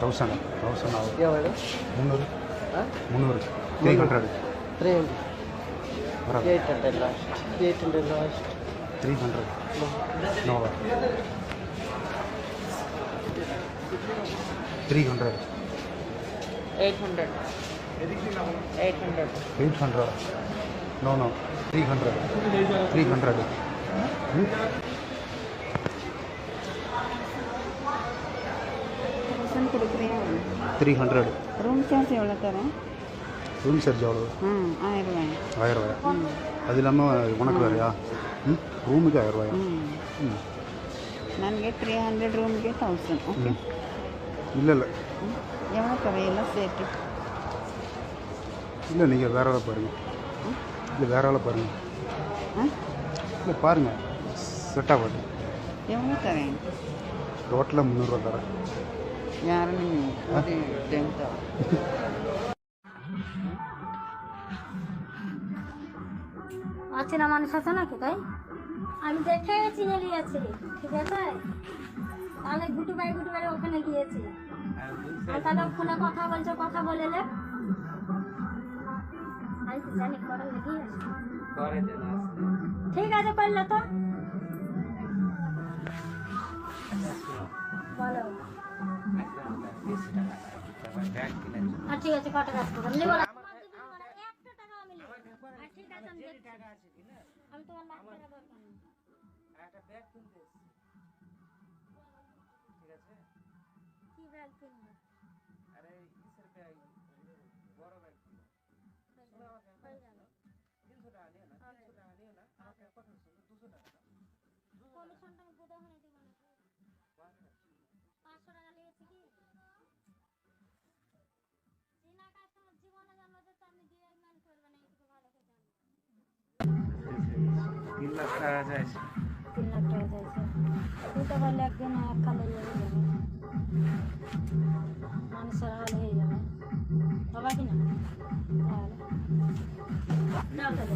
1000 ಆಗುತ್ತೆ. ಯಾವುದು 300 300 300 300 800 last 800 last 300 no 300 800 800 no 300 300 room charge எவ்வளோ தரேன்? ரூம் சார்ஜ் எவ்வளோ? 1000 ரூபாயா? அது இல்லாமல் உனக்கு வேறையா? ರೂಮಿಗೆ 1000 ರೂಪಾಯಿ. ನನಗೆ 300 ರೂಮ್ಗೆ 1000. ಓಕೆ இல்லை எவ்வளோ தரையெல்லாம் சேர்த்து? இல்லை நீங்கள் வேற ஆளை பாருங்கள். இல்லை வேற ஆளை பாருங்கள். இல்லை பாருங்கள் செட் ஆகாது. எவ்வளோ தரேன்? டோட்டலாக 300 ரூபா தரேன். யாரும் டென்த்தா? অচেনা মানুষ আছে নাকি তাই আমি দেখে চিনে নিয়েছি, ঠিক আছে? তাহলে গুটু বাড়ি ওখানে গিয়েছি, আর তাহলে ফোনে কথা বলছো, কথা বলে নে আমি তো জানি করার লেগে ঠিক আছে করলে তো বলো। আর ঠিক আছে কত কাজ করবেন নেবো না, একটা টাকা আমি নেবো না। আর ঠিক আছে আমি তোমার লাখ টাকা দরকার নেই। একটা ব্যাগ কিনতে ঠিক আছে? কি ব্যাগ কিনবো? আরে ইসের ব্যাগ, বড় ব্যাগ কিনো। শোনো আমাকে, হয়ে যাবে 300 টাকা নিও না, 300 টাকা নিও না, আমাকে কত শুনো 200 টাকা দাও। কমিশনটা আমি গোদামে দিব না, 500 টাকা নিয়েছি কি চীনা কাস্টমার জীবনে জানলো যে আপনি দিয়ে মান করবেন, এইটুকু ভালো করে জানো। 3 লাখ টাকা যাইছে, 3 লাখ টাকা যাইছে। তুই তো বললে একদিন কালে লেগে যাবে, মানুষের হাল হয়ে যাবে, হবে কি না? তাহলে